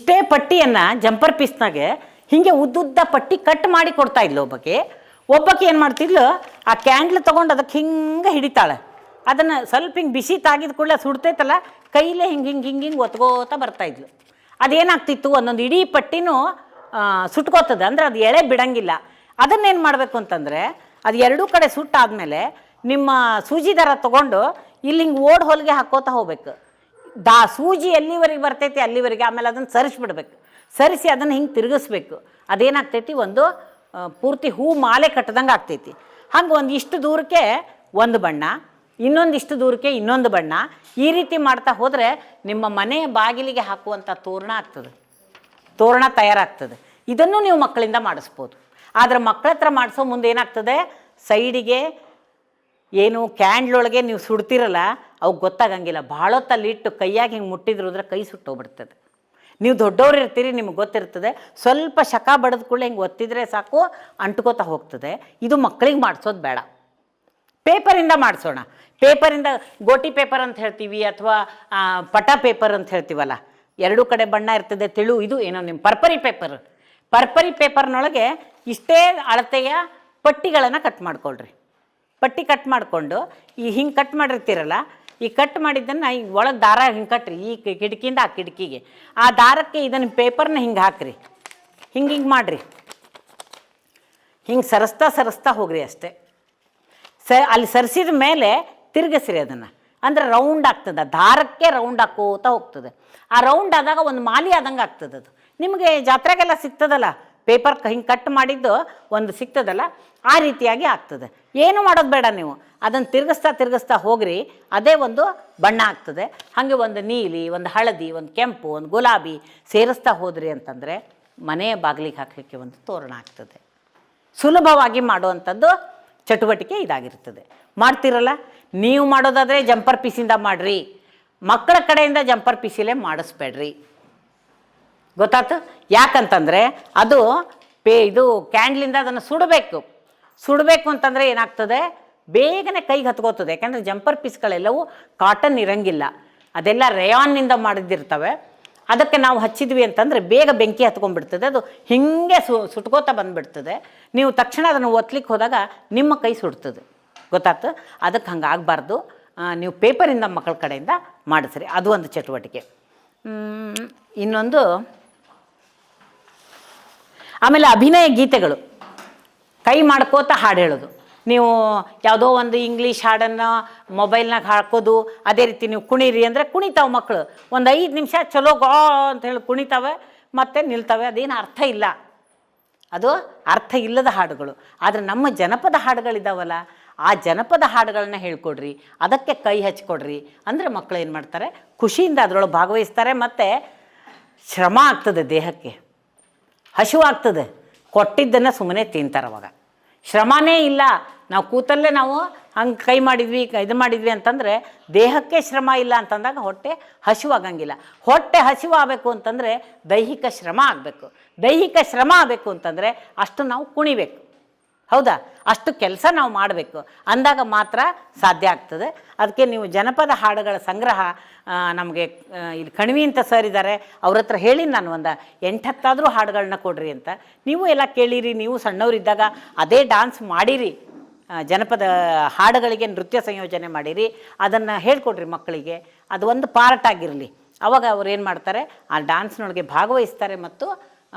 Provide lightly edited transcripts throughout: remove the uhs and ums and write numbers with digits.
ಇಷ್ಟೇ ಪಟ್ಟಿಯನ್ನು ಜಂಪರ್ ಪೀಸ್ನಾಗೆ ಹೀಗೆ ಉದ್ದುದ್ದ ಪಟ್ಟಿ ಕಟ್ ಮಾಡಿ ಕೊಡ್ತಾ ಇದ್ಲು ಒಬ್ಬಕ್ಕೆ ಏನು ಮಾಡ್ತಿದ್ಲು, ಆ ಕ್ಯಾಂಡ್ಲ್ ತೊಗೊಂಡು ಅದಕ್ಕೆ ಹಿಂಗೆ ಹಿಡಿತಾಳೆ. ಅದನ್ನು ಸ್ವಲ್ಪ ಹಿಂಗೆ ಬಿಸಿ ತಾಗಿದ ಕೂಡಲೇ ಸುಡ್ತೈತಲ್ಲ, ಕೈಲೇ ಹಿಂಗೆ ಒತ್ಕೋತಾ ಬರ್ತಾಯಿದ್ಲು. ಅದೇನಾಗ್ತಿತ್ತು, ಒಂದೊಂದು ಇಡೀ ಪಟ್ಟಿನೂ ಸುಟ್ಕೋತದೆ, ಅಂದರೆ ಅದು ಎಳೆ ಬಿಡಂಗಿಲ್ಲ. ಅದನ್ನೇನು ಮಾಡಬೇಕು ಅಂತಂದರೆ, ಅದು ಎರಡೂ ಕಡೆ ಸುಟ್ಟಾದಮೇಲೆ ನಿಮ್ಮ ಸೂಜಿ ದಾರ ತೊಗೊಂಡು ಇಲ್ಲಿ ಹಿಂಗೆ ಓಡ್ ಹೊಲಿಗೆ ಹಾಕೋತಾ ಹೋಗ್ಬೇಕು. ಸೂಜಿ ಎಲ್ಲಿವರೆಗೆ ಬರ್ತೈತಿ ಅಲ್ಲಿವರೆಗೆ, ಆಮೇಲೆ ಅದನ್ನು ಸರಿಸ್ಬಿಡ್ಬೇಕು. ಸರಿಸಿ ಅದನ್ನು ಹಿಂಗೆ ತಿರುಗಿಸ್ಬೇಕು. ಅದೇನಾಗ್ತೈತಿ, ಒಂದು ಪೂರ್ತಿ ಹೂ ಮಾಲೆ ಕಟ್ಟದಂಗೆ ಆಗ್ತೈತಿ. ಹಂಗೆ ಒಂದಿಷ್ಟು ದೂರಕ್ಕೆ ಒಂದು ಬಣ್ಣ, ಇನ್ನೊಂದಿಷ್ಟು ದೂರಕ್ಕೆ ಇನ್ನೊಂದು ಬಣ್ಣ, ಈ ರೀತಿ ಮಾಡ್ತಾ ಹೋದರೆ ನಿಮ್ಮ ಮನೆ ಬಾಗಿಲಿಗೆ ಹಾಕುವಂಥ ತೋರಣ ತಯಾರಾಗ್ತದೆ. ಇದನ್ನು ನೀವು ಮಕ್ಕಳಿಂದ ಮಾಡಿಸ್ಬೋದು. ಆದರೆ ಮಕ್ಕಳ ಹತ್ರ ಮಾಡಿಸೋ ಮುಂದೆ ಏನಾಗ್ತದೆ, ಸೈಡಿಗೆ ಏನು ಕ್ಯಾಂಡ್ಲೊಳಗೆ ನೀವು ಸುಡ್ತಿರಲ್ಲ, ಅವು ಗೊತ್ತಾಗಂಗಿಲ್ಲ. ಭಾಳ ಹೊತ್ತಲ್ಲಿಟ್ಟು ಕೈಯಾಗಿ ಹಿಂಗೆ ಮುಟ್ಟಿದ್ರು ಅಂದರೆ ಕೈ ಸುಟ್ಟೋಗ್ಬಿಡ್ತದೆ. ನೀವು ದೊಡ್ಡವ್ರು ಇರ್ತೀರಿ, ನಿಮ್ಗೆ ಗೊತ್ತಿರ್ತದೆ. ಸ್ವಲ್ಪ ಶಕ ಬಡಿದ ಕೂಡಲೇ ಹಿಂಗೆ ಒತ್ತಿದ್ರೆ ಸಾಕು, ಅಂಟ್ಕೋತಾ ಹೋಗ್ತದೆ. ಇದು ಮಕ್ಕಳಿಗೆ ಮಾಡಿಸೋದು ಬೇಡ, ಪೇಪರಿಂದ ಮಾಡಿಸೋಣ. ಪೇಪರಿಂದ ಗೋಟಿ ಪೇಪರ್ ಅಂತ ಹೇಳ್ತೀವಿ, ಅಥವಾ ಪಟ ಪೇಪರ್ ಅಂತ ಹೇಳ್ತೀವಲ್ಲ, ಎರಡೂ ಕಡೆ ಬಣ್ಣ ಇರ್ತದೆ, ತೆಳು. ಇದು ಏನೋ ನಿಮ್ಮ ಪರ್ಪರಿ ಪೇಪರ್ನೊಳಗೆ ಇಷ್ಟೇ ಅಳತೆಯ ಪಟ್ಟಿಗಳನ್ನು ಕಟ್ ಮಾಡ್ಕೊಳ್ರಿ. ಪಟ್ಟಿ ಕಟ್ ಮಾಡಿಕೊಂಡು ಈ ಹಿಂಗೆ ಕಟ್ ಮಾಡಿರ್ತೀರಲ್ಲ, ಈ ಕಟ್ ಮಾಡಿದ್ದನ್ನು ಈಗ ಒಳಗೆ ದಾರ ಹಿಂಗೆ ಕಟ್ರಿ, ಈ ಕಿಟಕಿಯಿಂದ ಆ ಕಿಟಕಿಗೆ. ಆ ದಾರಕ್ಕೆ ಇದನ್ನು ಪೇಪರ್ನ ಹಿಂಗೆ ಹಾಕ್ರಿ, ಹಿಂಗೆ ಮಾಡಿರಿ. ಹಿಂಗೆ ಸರಿಸ್ತಾ ಹೋಗ್ರಿ ಅಷ್ಟೇ. ಅಲ್ಲಿ ಸರಿಸಿದ ಮೇಲೆ ತಿರುಗಿಸ್ರಿ ಅದನ್ನು, ಅಂದರೆ ರೌಂಡ್ ಆಗ್ತದೆ. ದಾರಕ್ಕೆ ರೌಂಡ್ ಹಾಕೋತಾ ಹೋಗ್ತದೆ. ಆ ರೌಂಡ್ ಆದಾಗ ಒಂದು ಮಾಲಿ ಆದಂಗೆ ಆಗ್ತದೆ. ಅದು ನಿಮಗೆ ಜಾತ್ರೆಗೆಲ್ಲ ಸಿಗ್ತದಲ್ಲ, ಪೇಪರ್ ಹಿಂಗೆ ಕಟ್ ಮಾಡಿದ್ದು ಒಂದು ಸಿಗ್ತದಲ್ಲ, ಆ ರೀತಿಯಾಗಿ ಆಗ್ತದೆ. ಏನು ಮಾಡೋದು ಬೇಡ, ನೀವು ಅದನ್ನು ತಿರುಗಿಸ್ತಾ ಹೋಗ್ರಿ, ಅದೇ ಒಂದು ಬಣ್ಣ ಆಗ್ತದೆ. ಹಾಗೆ ಒಂದು ನೀಲಿ, ಒಂದು ಹಳದಿ, ಒಂದು ಕೆಂಪು, ಒಂದು ಗುಲಾಬಿ ಸೇರಿಸ್ತಾ ಹೋದ್ರಿ ಅಂತಂದರೆ ಮನೆಯ ಬಾಗಿಲಿಗೆ ಹಾಕಲಿಕ್ಕೆ ಒಂದು ತೋರಣ ಆಗ್ತದೆ. ಸುಲಭವಾಗಿ ಮಾಡುವಂಥದ್ದು ಚಟುವಟಿಕೆ ಇದಾಗಿರ್ತದೆ. ಮಾಡ್ತಿರಲ್ಲ, ನೀವು ಮಾಡೋದಾದರೆ ಜಂಪರ್ ಪೀಸಿಂದ ಮಾಡಿರಿ, ಮಕ್ಕಳ ಕಡೆಯಿಂದ ಜಂಪರ್ ಪೀಸಿಲೇ ಮಾಡಿಸ್ಬೇಡ್ರಿ. ಗೊತ್ತಾಯ್ತು? ಯಾಕಂತಂದರೆ ಅದು ಇದು ಕ್ಯಾಂಡ್ಲಿಂದ ಅದನ್ನು ಸುಡಬೇಕು ಅಂತಂದರೆ ಏನಾಗ್ತದೆ, ಬೇಗನೆ ಕೈಗೆ ಹತ್ಕೋತದೆ. ಯಾಕೆಂದರೆ ಜಂಪರ್ ಪೀಸ್ಗಳೆಲ್ಲವೂ ಕಾಟನ್ ಇರಂಗಿಲ್ಲ, ಅದೆಲ್ಲ ರೇಯಾನ್ನಿಂದ ಮಾಡಿದ್ದಿರ್ತವೆ. ಅದಕ್ಕೆ ನಾವು ಹಚ್ಚಿದ್ವಿ ಅಂತಂದರೆ ಬೇಗ ಬೆಂಕಿ ಹತ್ಕೊಂಡ್ಬಿಡ್ತದೆ, ಅದು ಹೀಗೆ ಸುಟ್ಕೋತಾ ಬಂದುಬಿಡ್ತದೆ. ನೀವು ತಕ್ಷಣ ಅದನ್ನು ಒತ್ತಲಿಕ್ಕೆ ಹೋದಾಗ ನಿಮ್ಮ ಕೈ ಸುಡ್ತದೆ. ಗೊತ್ತಾಯ್ತು? ಅದಕ್ಕೆ ಹಂಗೆ ಆಗಬಾರ್ದು. ನೀವು ಪೇಪರಿಂದ ಮಕ್ಕಳ ಕಡೆಯಿಂದ ಮಾಡಿಸ್ರಿ, ಅದು ಒಂದು ಚಟುವಟಿಕೆ. ಇನ್ನೊಂದು, ಆಮೇಲೆ ಅಭಿನಯ ಗೀತೆಗಳು, ಕೈ ಮಾಡ್ಕೋತಾ ಹಾಡು ಹೇಳೋದು. ನೀವು ಯಾವುದೋ ಒಂದು ಇಂಗ್ಲೀಷ್ ಹಾಡನ್ನು ಮೊಬೈಲ್ನಾಗ ಹಾಕೋದು, ಅದೇ ರೀತಿ ನೀವು ಕುಣೀರಿ ಅಂದರೆ ಕುಣಿತಾವೆ ಮಕ್ಕಳು. ಒಂದು 5 ನಿಮಿಷ ಚಲೋ ಗಾ ಅಂತ ಹೇಳಿ ಕುಣಿತಾವೆ, ಮತ್ತೆ ನಿಲ್ತವೆ. ಅದೇನು ಅರ್ಥ ಇಲ್ಲ, ಅದು ಅರ್ಥ ಇಲ್ಲದ ಹಾಡುಗಳು. ಆದರೆ ನಮ್ಮ ಜನಪದ ಹಾಡುಗಳಿದ್ದಾವಲ್ಲ, ಆ ಜನಪದ ಹಾಡುಗಳನ್ನ ಹೇಳ್ಕೊಡ್ರಿ, ಅದಕ್ಕೆ ಕೈ ಹಚ್ಕೊಡ್ರಿ. ಅಂದರೆ ಮಕ್ಕಳು ಏನು ಮಾಡ್ತಾರೆ, ಖುಷಿಯಿಂದ ಅದರೊಳಗೆ ಭಾಗವಹಿಸ್ತಾರೆ. ಮತ್ತು ಶ್ರಮ ಆಗ್ತದೆ, ದೇಹಕ್ಕೆ ಹಸಿವಾಗ್ತದೆ, ಕೊಟ್ಟಿದ್ದನ್ನು ಸುಮ್ಮನೆ ತಿಂತಾರೆ. ಅವಾಗ ಶ್ರಮನೇ ಇಲ್ಲ. ನಾವು ಕೂತಲ್ಲೇ ನಾವು ಹಂಗೆ ಕೈ ಮಾಡಿದ್ವಿ, ಇದು ಮಾಡಿದ್ವಿ ಅಂತಂದರೆ ದೇಹಕ್ಕೆ ಶ್ರಮ ಇಲ್ಲ ಅಂತಂದಾಗ ಹೊಟ್ಟೆ ಹಸಿವಾಗಂಗಿಲ್ಲ. ಹೊಟ್ಟೆ ಹಸಿವಾಗಬೇಕು ಅಂತಂದರೆ ದೈಹಿಕ ಶ್ರಮ ಆಗಬೇಕು. ದೈಹಿಕ ಶ್ರಮ ಆಗಬೇಕು ಅಂತಂದರೆ ಅಷ್ಟು ನಾವು ಕುಣಿಬೇಕು. ಹೌದಾ? ಅಷ್ಟು ಕೆಲಸ ನಾವು ಮಾಡಬೇಕು, ಅಂದಾಗ ಮಾತ್ರ ಸಾಧ್ಯ ಆಗ್ತದೆ. ಅದಕ್ಕೆ ನೀವು ಜನಪದ ಹಾಡುಗಳ ಸಂಗ್ರಹ ನಮಗೆ ಇಲ್ಲಿ ಕಣಿವಿ ಅಂತ ಸರ್ ಇದ್ದಾರೆ, ಅವ್ರ ಹತ್ರ ಹೇಳಿ ನಾನು ಒಂದು 8-10 ಹಾಡುಗಳನ್ನ ಕೊಡ್ರಿ ಅಂತ. ನೀವು ಎಲ್ಲ ಕೇಳಿರಿ, ನೀವು ಸಣ್ಣವರಿದ್ದಾಗ ಅದೇ ಡಾನ್ಸ್ ಮಾಡಿರಿ, ಜನಪದ ಹಾಡುಗಳಿಗೆ ನೃತ್ಯ ಸಂಯೋಜನೆ ಮಾಡಿರಿ, ಅದನ್ನು ಹೇಳ್ಕೊಡ್ರಿ ಮಕ್ಕಳಿಗೆ. ಅದು ಒಂದು ಪಾರ್ಟ್ ಆಗಿರಲಿ. ಆವಾಗ ಅವ್ರು ಏನು ಮಾಡ್ತಾರೆ, ಆ ಡ್ಯಾನ್ಸ್ನೊಳಗೆ ಭಾಗವಹಿಸ್ತಾರೆ ಮತ್ತು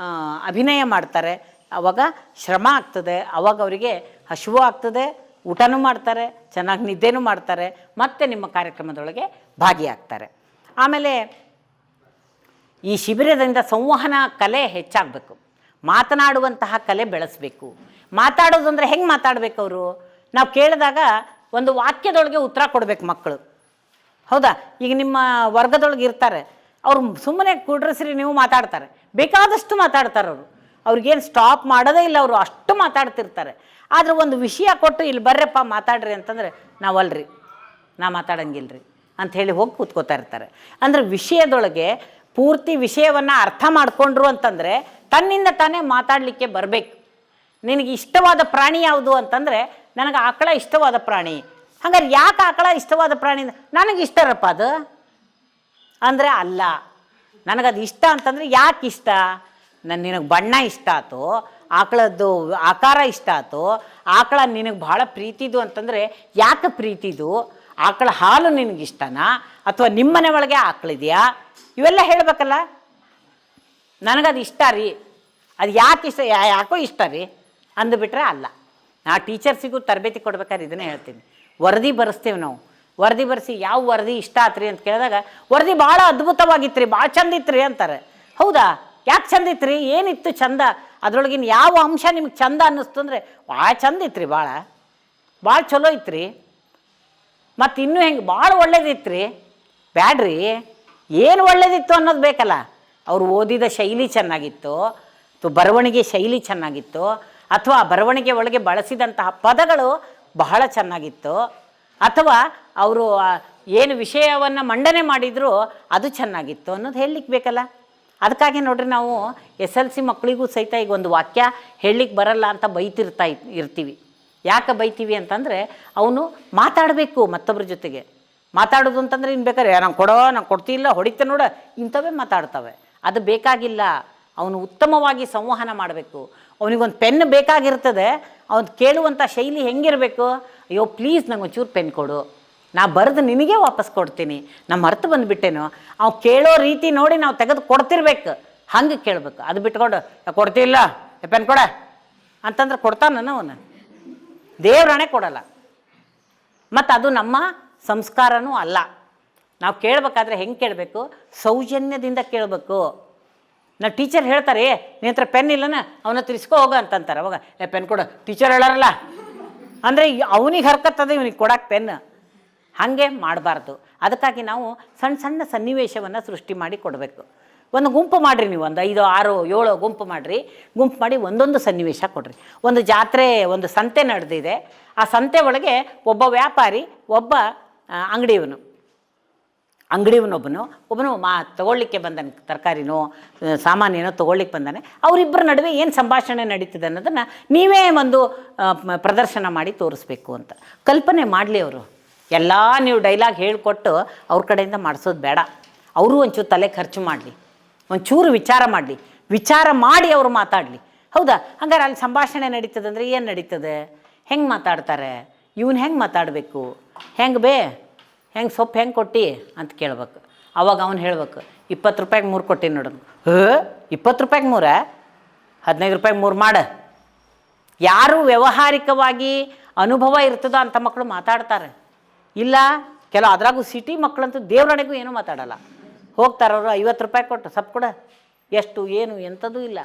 ಅಭಿನಯ ಮಾಡ್ತಾರೆ. ಆವಾಗ ಶ್ರಮ ಆಗ್ತದೆ, ಆವಾಗ ಅವರಿಗೆ ಹಸಿವು ಆಗ್ತದೆ, ಊಟನೂ ಮಾಡ್ತಾರೆ, ಚೆನ್ನಾಗಿ ನಿದ್ದೆನೂ ಮಾಡ್ತಾರೆ, ಮತ್ತು ನಿಮ್ಮ ಕಾರ್ಯಕ್ರಮದೊಳಗೆ ಭಾಗಿಯಾಗ್ತಾರೆ. ಆಮೇಲೆ ಈ ಶಿಬಿರದಿಂದ ಸಂವಹನ ಕಲೆ ಹೆಚ್ಚಾಗಬೇಕು, ಮಾತನಾಡುವಂತಹ ಕಲೆ ಬೆಳೆಸಬೇಕು. ಮಾತಾಡೋದು ಅಂದರೆ ಹೆಂಗೆ ಮಾತಾಡಬೇಕು? ಅವರು ನಾವು ಕೇಳಿದಾಗ ಒಂದು ವಾಕ್ಯದೊಳಗೆ ಉತ್ತರ ಕೊಡಬೇಕು ಮಕ್ಕಳು. ಹೌದಾ? ಈಗ ನಿಮ್ಮ ವರ್ಗದೊಳಗೆ ಇರ್ತಾರೆ, ಅವ್ರು ಸುಮ್ಮನೆ ಕುಡ್ರಸ್ರಿ ನೀವು ಮಾತಾಡ್ತಾರೆ, ಬೇಕಾದಷ್ಟು ಮಾತಾಡ್ತಾರೆ. ಅವ್ರಿಗೇನು ಸ್ಟಾಪ್ ಮಾಡೋದೇ ಇಲ್ಲ, ಅವರು ಅಷ್ಟು ಮಾತಾಡ್ತಿರ್ತಾರೆ. ಆದರೆ ಒಂದು ವಿಷಯ ಕೊಟ್ಟು ಇಲ್ಲಿ ಬರ್ರಪ್ಪ ಮಾತಾಡ್ರಿ ಅಂತಂದರೆ ನಾವಲ್ರಿ, ನಾ ಮಾತಾಡಂಗಿಲ್ರಿ ಅಂಥೇಳಿ ಹೋಗಿ ಕೂತ್ಕೋತಾ ಇರ್ತಾರೆ. ಅಂದರೆ ವಿಷಯದೊಳಗೆ ಪೂರ್ತಿ ವಿಷಯವನ್ನು ಅರ್ಥ ಮಾಡಿಕೊಂಡ್ರು ಅಂತಂದರೆ ತನ್ನಿಂದ ತಾನೇ ಮಾತಾಡಲಿಕ್ಕೆ ಬರಬೇಕು. ನಿನಗೆ ಇಷ್ಟವಾದ ಪ್ರಾಣಿ ಯಾವುದು ಅಂತಂದರೆ ನನಗೆ ಆಕಳ ಇಷ್ಟವಾದ ಪ್ರಾಣಿ. ಹಾಗಾದ್ರೆ ಯಾಕೆ ಆಕಳ ಇಷ್ಟವಾದ ಪ್ರಾಣಿ? ನನಗೆ ಇಷ್ಟರಪ್ಪ ಅದು ಅಂದರೆ ಅಲ್ಲ, ನನಗದು ಇಷ್ಟ ಅಂತಂದರೆ ಯಾಕೆ ಇಷ್ಟ? ನಿನಗೆ ಬಣ್ಣ ಇಷ್ಟ ಆಯ್ತು, ಆಕಳದ್ದು ಆಕಾರ ಇಷ್ಟ ಆಯ್ತು, ಆಕಳ ನಿನಗೆ ಭಾಳ ಪ್ರೀತಿದು ಅಂತಂದರೆ ಯಾಕೆ ಪ್ರೀತಿದು? ಆಕಳ ಹಾಲು ನಿನಗಿಷ್ಟನಾ ಅಥವಾ ನಿಮ್ಮನೆ ಒಳಗೆ ಆಕಳಿದೆಯಾ? ಇವೆಲ್ಲ ಹೇಳಬೇಕಲ್ಲ. ನನಗದು ಇಷ್ಟ ರೀ, ಅದು ಯಾಕೆ ಇಷ್ಟ, ಯಾಕೋ ಇಷ್ಟ ರೀ ಅಂದುಬಿಟ್ರೆ ಅಲ್ಲ. ನಾ ಟೀಚರ್ಸಿಗೂ ತರಬೇತಿ ಕೊಡ್ಬೇಕಾದ್ರೆ ಇದನ್ನೇ ಹೇಳ್ತೀನಿ. ವರದಿ ಬರೆಸ್ತೇವೆ ನಾವು. ವರದಿ ಬರೆಸಿ ಯಾವ ವರದಿ ಇಷ್ಟ ಆತ್ರಿ ಅಂತ ಕೇಳಿದಾಗ ವರದಿ ಭಾಳ ಅದ್ಭುತವಾಗಿತ್ತು ರೀ, ಭಾಳ ಚಂದ ಇತ್ತು ರೀ ಅಂತಾರೆ. ಹೌದಾ? ಯಾಕೆ ಚಂದ ಇತ್ತು ರೀ? ಏನಿತ್ತು ಚಂದ? ಅದರೊಳಗಿನ ಯಾವ ಅಂಶ ನಿಮ್ಗೆ ಚಂದ ಅನ್ನಿಸ್ತು ಅಂದರೆ ಭಾಳ ಚಂದ ಇತ್ತು ರೀ, ಭಾಳ ಚಲೋ ಇತ್ತು ರೀ, ಮತ್ತು ಇನ್ನೂ ಹೆಂಗೆ ಭಾಳ ಒಳ್ಳೇದಿತ್ತು ರೀ. ಬ್ಯಾಡ್ರಿ, ಏನು ಒಳ್ಳೇದಿತ್ತು ಅನ್ನೋದು ಬೇಕಲ್ಲ. ಅವರು ಓದಿದ ಶೈಲಿ ಚೆನ್ನಾಗಿತ್ತು, ಅಥವಾ ಬರವಣಿಗೆ ಶೈಲಿ ಚೆನ್ನಾಗಿತ್ತು, ಅಥವಾ ಬರವಣಿಗೆ ಒಳಗೆ ಬಳಸಿದಂತಹ ಪದಗಳು ಬಹಳ ಚೆನ್ನಾಗಿತ್ತು, ಅಥವಾ ಅವರು ಏನು ವಿಷಯವನ್ನು ಮಂಡನೆ ಮಾಡಿದರೂ ಅದು ಚೆನ್ನಾಗಿತ್ತು ಅನ್ನೋದು ಹೇಳಲಿಕ್ಕೆ ಬೇಕಲ್ಲ. ಅದಕ್ಕಾಗಿ ನೋಡ್ರಿ, ನಾವು SLC ಮಕ್ಕಳಿಗೂ ಸಹಿತ ಈಗ ಒಂದು ವಾಕ್ಯ ಹೇಳಲಿಕ್ಕೆ ಬರಲ್ಲ ಅಂತ ಇರ್ತೀವಿ. ಯಾಕೆ ಬೈತೀವಿ ಅಂತಂದರೆ ಅವನು ಮಾತಾಡಬೇಕು ಮತ್ತೊಬ್ಬರ ಜೊತೆಗೆ. ಮಾತಾಡೋದು ಅಂತಂದರೆ ಇನ್ನು ಬೇಕಾದ್ರೆ ನಂಗೆ ಕೊಡೋ, ನಂಗೆ ಕೊಡ್ತಿಲ್ಲ, ಹೊಡಿತೆ ನೋಡ, ಇಂಥವೇ ಮಾತಾಡ್ತವೆ. ಅದು ಬೇಕಾಗಿಲ್ಲ. ಅವನು ಉತ್ತಮವಾಗಿ ಸಂವಹನ ಮಾಡಬೇಕು. ಅವನಿಗೊಂದು ಪೆನ್ ಬೇಕಾಗಿರ್ತದೆ, ಅವನು ಕೇಳುವಂಥ ಶೈಲಿ ಹೆಂಗಿರಬೇಕು? ಅಯ್ಯೋ ಪ್ಲೀಸ್ ನಂಗೆ ಒಂಚೂರು ಪೆನ್ ಕೊಡು, ನಾ ಬರೆದು ನಿನಗೆ ವಾಪಸ್ ಕೊಡ್ತೀನಿ, ನಮ್ಮ ಮರೆತು ಬಂದುಬಿಟ್ಟೇನು. ಅವು ಕೇಳೋ ರೀತಿ ನೋಡಿ ನಾವು ತೆಗೆದು ಕೊಡ್ತಿರ್ಬೇಕು, ಹಂಗೆ ಕೇಳಬೇಕು. ಅದು ಬಿಟ್ಕೊಂಡು ಕೊಡ್ತಿಲ್ಲ, ಪೆನ್ ಕೊಡ ಅಂತಂದ್ರೆ ಕೊಡ್ತಾನ ಅವನು? ದೇವ್ರಾಣೆ ಕೊಡಲ್ಲ. ಮತ್ತು ಅದು ನಮ್ಮ ಸಂಸ್ಕಾರನೂ ಅಲ್ಲ. ನಾವು ಕೇಳಬೇಕಾದ್ರೆ ಹೆಂಗೆ ಕೇಳಬೇಕು? ಸೌಜನ್ಯದಿಂದ ಕೇಳಬೇಕು. ನಾವು ಟೀಚರ್ ಹೇಳ್ತಾರೆ, ನಿನ್ನ ಹತ್ರ ಪೆನ್ ಇಲ್ಲನ, ಅವನ ಹತ್ರ ಇಸ್ಕೋ ಹೋಗ ಅಂತಂತಾರೆ. ಅವಾಗ ಪೆನ್ ಕೊಡು, ಟೀಚರ್ ಹೇಳಾರಲ್ಲ ಅಂದರೆ ಅವನಿಗೆ ಹರ್ಕತ್ತದ ಇವನಿಗೆ ಕೊಡಕ್ಕೆ ಪೆನ್. ಹಾಗೆ ಮಾಡಬಾರ್ದು. ಅದಕ್ಕಾಗಿ ನಾವು ಸಣ್ಣ ಸಣ್ಣ ಸನ್ನಿವೇಶವನ್ನು ಸೃಷ್ಟಿ ಮಾಡಿ ಕೊಡಬೇಕು. ಒಂದು ಗುಂಪು ಮಾಡಿರಿ, ನೀವು ಒಂದು 5, 6, 7 ಗುಂಪು ಮಾಡಿರಿ. ಗುಂಪು ಮಾಡಿ ಒಂದೊಂದು ಸನ್ನಿವೇಶ ಕೊಡ್ರಿ. ಒಂದು ಜಾತ್ರೆ, ಒಂದು ಸಂತೆ ನಡೆದಿದೆ. ಆ ಸಂತೆ ಒಳಗೆ ಒಬ್ಬ ವ್ಯಾಪಾರಿ, ಒಬ್ಬ ಅಂಗಡಿಯವನೊಬ್ಬನು ತೊಗೊಳ್ಳಿಕ್ಕೆ ಬಂದಾನೆ, ತರಕಾರಿನೋ ಸಾಮಾನೇನೋ ತೊಗೊಳ್ಳಿಕ್ಕೆ ಬಂದಾನೆ. ಅವರಿಬ್ಬರ ನಡುವೆ ಏನು ಸಂಭಾಷಣೆ ನಡೀತಿದೆ ಅನ್ನೋದನ್ನು ನೀವೇ ಒಂದು ಪ್ರದರ್ಶನ ಮಾಡಿ ತೋರಿಸ್ಬೇಕು ಅಂತ ಕಲ್ಪನೆ ಮಾಡಲಿ. ಅವರು ಎಲ್ಲ ನೀವು ಡೈಲಾಗ್ ಹೇಳಿಕೊಟ್ಟು ಅವ್ರ ಕಡೆಯಿಂದ ಮಾಡಿಸೋದು ಬೇಡ. ಅವರು ಒಂಚೂರು ತಲೆ ಖರ್ಚು ಮಾಡಲಿ, ಒಂಚೂರು ವಿಚಾರ ಮಾಡಿ ಅವರು ಮಾತಾಡಲಿ. ಹೌದಾ? ಹಂಗಾರೆ ಅಲ್ಲಿ ಸಂಭಾಷಣೆ ನಡೀತದೆ ಅಂದರೆ ಏನು ನಡೀತದೆ? ಹೆಂಗೆ ಮಾತಾಡ್ತಾರೆ, ಇವನು ಹೆಂಗೆ ಮಾತಾಡಬೇಕು, ಹೆಂಗೆ ಸೊಪ್ಪು ಹೆಂಗೆ ಕೊಟ್ಟು ಅಂತ ಕೇಳ್ಬೇಕು. ಅವಾಗ ಅವನು ಹೇಳ್ಬೇಕು, 20 ರೂಪಾಯಿಗೆ 3 ಕೊಟ್ಟಿನಿ ನೋಡೋದು. 20 ರೂಪಾಯಿಗೆ 3, 15 ರೂಪಾಯಿಗೆ 3 ಮಾಡು. ಯಾರು ವ್ಯಾವಹಾರಿಕವಾಗಿ ಅನುಭವ ಇರ್ತದೋ ಅಂಥ ಮಕ್ಕಳು ಮಾತಾಡ್ತಾರೆ. ಇಲ್ಲ ಕೆಲವು ಅದ್ರಾಗೂ ಸಿಟಿ ಮಕ್ಕಳಂತೂ ದೇವ್ರಣೆಗೂ ಏನೂ ಮಾತಾಡಲ್ಲ. ಹೋಗ್ತಾರವರು 50 ರೂಪಾಯಿ ಕೊಟ್ಟು ಸೊಪ್ಪು ಕೊಡ, ಎಷ್ಟು ಏನು ಎಂಥದೂ ಇಲ್ಲ.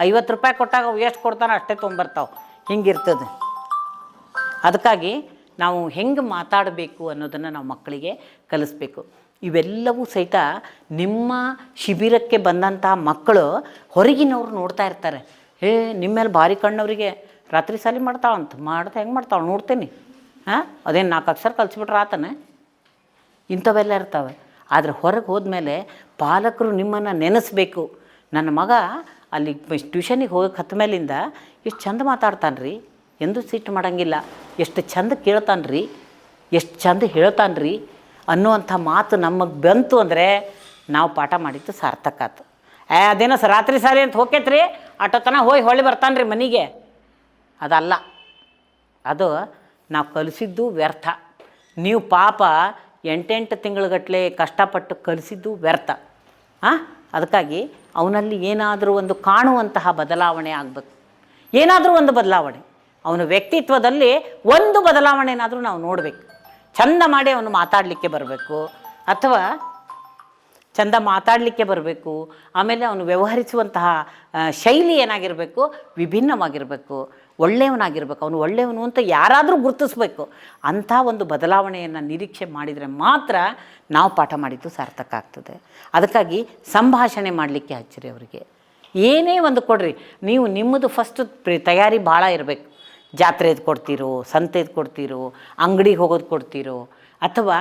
50 ರೂಪಾಯಿ ಕೊಟ್ಟಾಗ ಅವು ಎಷ್ಟು ಕೊಡ್ತಾನೆ ಅಷ್ಟೇ ತೊಗೊಂಬರ್ತಾವೆ. ಹಿಂಗಿರ್ತದೆ. ಅದಕ್ಕಾಗಿ ನಾವು ಹೆಂಗೆ ಮಾತಾಡಬೇಕು ಅನ್ನೋದನ್ನು ನಾವು ಮಕ್ಕಳಿಗೆ ಕಲಿಸ್ಬೇಕು. ಇವೆಲ್ಲವೂ ಸಹಿತ ನಿಮ್ಮ ಶಿಬಿರಕ್ಕೆ ಬಂದಂಥ ಮಕ್ಕಳು ಹೊರಗಿನವ್ರು ನೋಡ್ತಾ ಇರ್ತಾರೆ. ನಿಮ್ಮ ಮೇಲೆ ಭಾರಿ ಕಣ್ಣವರಿಗೆ ರಾತ್ರಿ ಸಾಲಿ ಮಾಡ್ತಾವಂತ, ಹೆಂಗೆ ಮಾಡ್ತಾವೆ ನೋಡ್ತೀನಿ, ಅದೇನು 4 ಅಕ್ಷರ ಕಲಿಸ್ಬಿಟ್ರೆ ಆತನೇ. ಇಂಥವೆಲ್ಲ ಇರ್ತವೆ. ಆದರೆ ಹೊರಗೆ ಹೋದ್ಮೇಲೆ ಪಾಲಕರು ನಿಮ್ಮನ್ನು ನೆನೆಸ್ಬೇಕು. ನನ್ನ ಮಗ ಅಲ್ಲಿ ಟ್ಯೂಷನಿಗೆ ಹೋಗಕ್ಕೆ ಹತ್ತ ಮೇಲಿಂದ ಎಷ್ಟು ಚಂದ ಮಾತಾಡ್ತಾನೆ ರೀ, ಎಂದೂ ಸಿಟ್ಟು ಮಾಡೋಂಗಿಲ್ಲ, ಎಷ್ಟು ಚಂದ ಕೇಳ್ತಾನೆ ರೀ, ಎಷ್ಟು ಚಂದ ಹೇಳ್ತಾನೆ ರೀ ಅನ್ನುವಂಥ ಮಾತು ನಮಗೆ ಬಂತು ಅಂದರೆ ನಾವು ಪಾಠ ಮಾಡಿದ್ದು ಸಾರ್ಥಕ ಆಯ್ತು. ಅದೇನೋ ರಾತ್ರಿ ಸಾರಿ ಅಂತ ಹೋಗ್ತೈತ್ರಿ, ಆಟೋ ತನಕ ಹೊಳ್ಳಿ ಬರ್ತಾನೆ ರೀ ಮನೆಗೆ, ಅದಲ್ಲ. ಅದು ನಾವು ಕಲಿಸಿದ್ದು ವ್ಯರ್ಥ. ನೀವು ಪಾಪ 8 ತಿಂಗಳುಗಟ್ಟಲೆ ಕಷ್ಟಪಟ್ಟು ಕಲಿಸಿದ್ದು ವ್ಯರ್ಥ. ಅದಕ್ಕಾಗಿ ಅವನಲ್ಲಿ ಏನಾದರೂ ಒಂದು ಕಾಣುವಂತಹ ಬದಲಾವಣೆ ಆಗಬೇಕು. ಏನಾದರೂ ಒಂದು ಬದಲಾವಣೆ, ಅವನ ವ್ಯಕ್ತಿತ್ವದಲ್ಲಿ ಒಂದು ಬದಲಾವಣೆನಾದರೂ ನಾವು ನೋಡಬೇಕು. ಚಂದ ಮಾಡಿ ಅವನು ಮಾತಾಡಲಿಕ್ಕೆ ಬರಬೇಕು, ಅಥವಾ ಚಂದ ಮಾತಾಡಲಿಕ್ಕೆ ಬರಬೇಕು. ಆಮೇಲೆ ಅವನು ವ್ಯವಹರಿಸುವಂತಹ ಶೈಲಿ ಏನಾಗಿರಬೇಕು, ವಿಭಿನ್ನವಾಗಿರಬೇಕು, ಒಳ್ಳೆಯವನಾಗಿರ್ಬೇಕು. ಅವನು ಒಳ್ಳೆಯವನು ಅಂತ ಯಾರಾದರೂ ಗುರುತಿಸ್ಬೇಕು. ಅಂಥ ಒಂದು ಬದಲಾವಣೆಯನ್ನು ನಿರೀಕ್ಷೆ ಮಾಡಿದರೆ ಮಾತ್ರ ನಾವು ಪಾಠ ಮಾಡಿದ್ದು ಸಾರ್ಥಕ ಆಗ್ತದೆ. ಅದಕ್ಕಾಗಿ ಸಂಭಾಷಣೆ ಮಾಡಲಿಕ್ಕೆ ಹಚ್ಚಿರಿ ಅವರಿಗೆ. ಏನೇ ಒಂದು ಕೊಡ್ರಿ, ನೀವು ನಿಮ್ಮದು ಫಸ್ಟ್ ತಯಾರಿ ಭಾಳ ಇರಬೇಕು. ಜಾತ್ರೆದು ಕೊಡ್ತೀರೋ, ಸಂತೆದು ಕೊಡ್ತೀರೋ, ಅಂಗಡಿಗೆ ಹೋಗೋದು ಕೊಡ್ತೀರೋ, ಅಥವಾ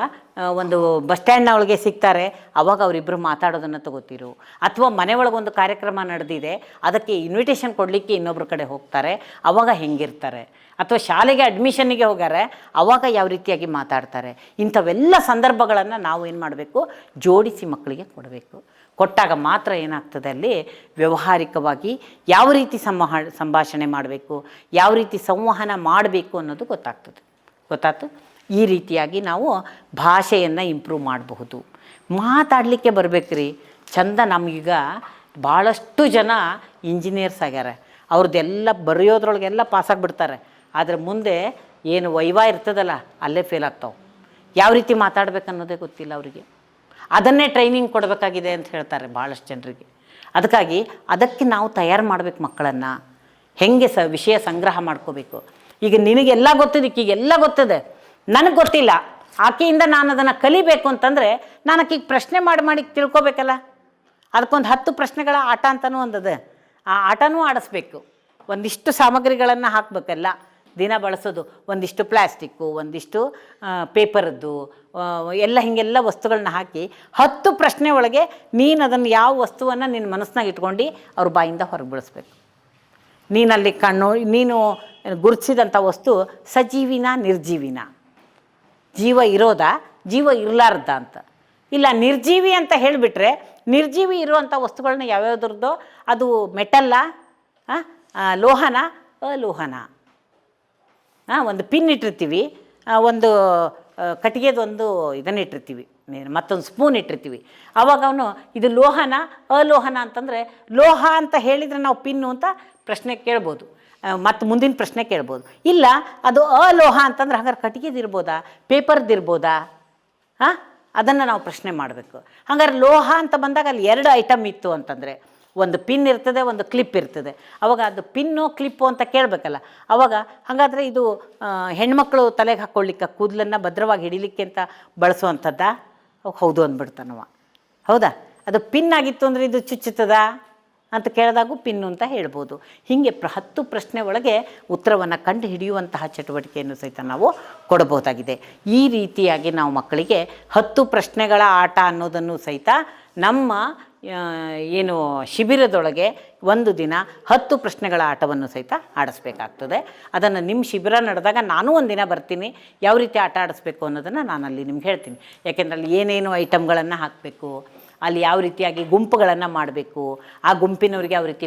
ಒಂದು ಬಸ್ ಸ್ಟ್ಯಾಂಡ್ನ ಒಳಗೆ ಸಿಗ್ತಾರೆ ಅವಾಗ ಅವರಿಬ್ಬರು ಮಾತಾಡೋದನ್ನು ತಗೋತೀರೋ, ಅಥವಾ ಮನೆ ಒಳಗೊಂದು ಕಾರ್ಯಕ್ರಮ ನಡೆದಿದೆ ಅದಕ್ಕೆ ಇನ್ವಿಟೇಷನ್ ಕೊಡಲಿಕ್ಕೆ ಇನ್ನೊಬ್ಬರ ಕಡೆ ಹೋಗ್ತಾರೆ ಅವಾಗ ಹೆಂಗಿರ್ತಾರೆ, ಅಥವಾ ಶಾಲೆಗೆ ಅಡ್ಮಿಷನ್ನಿಗೆ ಹೋಗಾರೆ ಅವಾಗ ಯಾವ ರೀತಿಯಾಗಿ ಮಾತಾಡ್ತಾರೆ. ಇಂಥವೆಲ್ಲ ಸಂದರ್ಭಗಳನ್ನು ನಾವು ಏನು ಮಾಡಬೇಕು, ಜೋಡಿಸಿ ಮಕ್ಕಳಿಗೆ ಕೊಡಬೇಕು. ಕೊಟ್ಟಾಗ ಮಾತ್ರ ಏನಾಗ್ತದೆ ಅಲ್ಲಿ ವ್ಯಾವಹಾರಿಕವಾಗಿ ಯಾವ ರೀತಿ ಸಂಭಾಷಣೆ ಮಾಡಬೇಕು, ಯಾವ ರೀತಿ ಸಂವಹನ ಮಾಡಬೇಕು ಅನ್ನೋದು ಗೊತ್ತಾಯ್ತು. ಈ ರೀತಿಯಾಗಿ ನಾವು ಭಾಷೆಯನ್ನು ಇಂಪ್ರೂವ್ ಮಾಡಬಹುದು. ಮಾತಾಡಲಿಕ್ಕೆ ಬರಬೇಕ್ರಿ ಚಂದ. ನಮಗೀಗ ಭಾಳಷ್ಟು ಜನ ಇಂಜಿನಿಯರ್ಸ್ ಆಗ್ಯಾರ, ಅವ್ರದ್ದೆಲ್ಲ ಬರೆಯೋದ್ರೊಳಗೆಲ್ಲ ಪಾಸಾಗಿಬಿಡ್ತಾರೆ. ಆದರೆ ಮುಂದೆ ಏನು ವೈವಾ ಇರ್ತದಲ್ಲ ಅಲ್ಲೇ ಫೇಲ್ ಆಗ್ತಾವೆ. ಯಾವ ರೀತಿ ಮಾತಾಡ್ಬೇಕು ಅನ್ನೋದೇ ಗೊತ್ತಿಲ್ಲ ಅವರಿಗೆ. ಅದನ್ನೇ ಟ್ರೈನಿಂಗ್ ಕೊಡಬೇಕಾಗಿದೆ ಅಂತ ಹೇಳ್ತಾರೆ ಭಾಳಷ್ಟು ಜನರಿಗೆ. ಅದಕ್ಕೆ ನಾವು ತಯಾರು ಮಾಡಬೇಕು ಮಕ್ಕಳನ್ನು. ಹೇಗೆ ವಿಷಯ ಸಂಗ್ರಹ ಮಾಡ್ಕೋಬೇಕು. ಈಗ ನಿನಗೆಲ್ಲ ಗೊತ್ತಿದೆ, ಈಗೆಲ್ಲ ಗೊತ್ತಿದೆ, ನನಗೆ ಗೊತ್ತಿಲ್ಲ, ಆಕೆಯಿಂದ ನಾನು ಅದನ್ನು ಕಲಿಬೇಕು ಅಂತಂದರೆ ನಾನು ಆಕೆಗೆ ಪ್ರಶ್ನೆ ಮಾಡಿ ತಿಳ್ಕೊಬೇಕಲ್ಲ. ಅದಕ್ಕೊಂದು 10 ಪ್ರಶ್ನೆಗಳ ಆಟ ಅಂತಲೂ ಒಂದದ. ಆ ಆಟನೂ ಆಡಿಸ್ಬೇಕು. ಒಂದಿಷ್ಟು ಸಾಮಗ್ರಿಗಳನ್ನು ಹಾಕಬೇಕಲ್ಲ ದಿನ ಬಳಸೋದು. ಒಂದಿಷ್ಟು ಪ್ಲ್ಯಾಸ್ಟಿಕ್ಕು, ಒಂದಿಷ್ಟು ಪೇಪರದ್ದು, ಹೀಗೆಲ್ಲ ವಸ್ತುಗಳನ್ನ ಹಾಕಿ 10 ಪ್ರಶ್ನೆ ಒಳಗೆ ನೀನು ಅದನ್ನು ಯಾವ ವಸ್ತುವನ್ನು ನಿನ್ನ ಮನಸ್ಸಿನಾಗ ಇಟ್ಕೊಂಡು ಅವ್ರ ಬಾಯಿಂದ ಹೊರಗೆ ಬಿಡಿಸ್ಬೇಕು. ನೀನಲ್ಲಿ ನೀನು ಗುರುತಿಸಿದಂಥ ವಸ್ತು ಸಜೀವಿನ ನಿರ್ಜೀವಿನ, ಜೀವ ಇರೋದಾ ಜೀವ ಇರಲಾರ್ದ ಅಂತ. ಇಲ್ಲ ನಿರ್ಜೀವಿ ಅಂತ ಹೇಳಿಬಿಟ್ರೆ ನಿರ್ಜೀವಿ ಇರುವಂಥ ವಸ್ತುಗಳನ್ನ ಯಾವ್ಯಾವ್ದ್ರದ್ದೋ ಅದು ಮೆಟಲ್ಲ, ಲೋಹನ, ಅಲೋಹನ. ಒಂದು ಪಿನ್ ಇಟ್ಟಿರ್ತೀವಿ, ಒಂದು ಕಟ್ಟಿಗೆದೊಂದು ಇದನ್ನು ಇಟ್ಟಿರ್ತೀವಿ, ಮತ್ತೊಂದು ಸ್ಪೂನ್ ಇಟ್ಟಿರ್ತೀವಿ. ಆವಾಗ ಅವನು ಇದು ಲೋಹನ ಅಲೋಹನ ಅಂತಂದರೆ, ಲೋಹ ಅಂತ ಹೇಳಿದರೆ ನಾವು ಪಿನ್ನು ಅಂತ ಪ್ರಶ್ನೆ ಕೇಳ್ಬೋದು, ಮತ್ತು ಮುಂದಿನ ಪ್ರಶ್ನೆ ಕೇಳ್ಬೋದು. ಇಲ್ಲ ಅದು ಅಲೋಹ ಅಂತಂದ್ರೆ ಹಾಗಾದ್ರೆ ಕಟ್ಟಿಗೆದಿರ್ಬೋದಾ, ಪೇಪರ್ದಿರ್ಬೋದಾ, ಅದನ್ನು ನಾವು ಪ್ರಶ್ನೆ ಮಾಡಬೇಕು. ಹಾಗಾದ್ರೆ ಲೋಹ ಅಂತ ಬಂದಾಗ ಅಲ್ಲಿ 2 ಐಟಮ್ ಇತ್ತು ಅಂತಂದರೆ, ಒಂದು ಪಿನ್ ಇರ್ತದೆ, ಒಂದು ಕ್ಲಿಪ್ ಇರ್ತದೆ. ಆವಾಗ ಅದು ಪಿನ್ನು ಕ್ಲಿಪ್ಪು ಅಂತ ಕೇಳಬೇಕಲ್ಲ. ಆವಾಗ ಹಾಗಾದರೆ ಇದು ಹೆಣ್ಮಕ್ಳು ತಲೆಗೆ ಹಾಕ್ಕೊಳ್ಳಿಕ್ಕೆ, ಕೂದಲನ್ನು ಭದ್ರವಾಗಿ ಹಿಡಿಲಿಕ್ಕೆ ಅಂತ ಬಳಸುವಂಥದ್ದಾ? ಹೌದು ಅಂದ್ಬಿಡ್ತಾನವ. ಹೌದಾ? ಅದು ಪಿನ್ ಆಗಿತ್ತು ಅಂದರೆ ಇದು ಚುಚ್ಚುತ್ತದಾ ಅಂತ ಕೇಳಿದಾಗೂ ಪಿನ್ನು ಅಂತ ಹೇಳ್ಬೋದು. ಹೀಗೆ 10 ಪ್ರಶ್ನೆ ಒಳಗೆ ಉತ್ತರವನ್ನು ಕಂಡು ಹಿಡಿಯುವಂತಹ ಚಟುವಟಿಕೆಯನ್ನು ಸಹಿತ ನಾವು ಕೊಡಬಹುದಾಗಿದೆ. ಈ ರೀತಿಯಾಗಿ ನಾವು ಮಕ್ಕಳಿಗೆ 10 ಪ್ರಶ್ನೆಗಳ ಆಟ ಅನ್ನೋದನ್ನು ಸಹಿತ ನಮ್ಮ ಏನು ಶಿಬಿರದೊಳಗೆ ಒಂದು ದಿನ 10 ಪ್ರಶ್ನೆಗಳ ಆಟವನ್ನು ಸಹಿತ ಆಡಿಸ್ಬೇಕಾಗ್ತದೆ. ಅದನ್ನು ನಿಮ್ಮ ಶಿಬಿರ ನಡೆದಾಗ ನಾನು ಒಂದಿನ ಬರ್ತೀನಿ, ಯಾವ ರೀತಿ ಆಟ ಆಡಿಸ್ಬೇಕು ಅನ್ನೋದನ್ನು ನಾನು ಅಲ್ಲಿ ನಿಮ್ಗೆ ಹೇಳ್ತೀನಿ. ಯಾಕೆಂದರೆ ಅಲ್ಲಿ ಏನೇನು ಐಟಮ್ಗಳನ್ನು ಹಾಕಬೇಕು, ಅಲ್ಲಿ ಯಾವ ರೀತಿಯಾಗಿ ಗುಂಪುಗಳನ್ನು ಮಾಡಬೇಕು, ಆ ಗುಂಪಿನವ್ರಿಗೆ ಯಾವ ರೀತಿ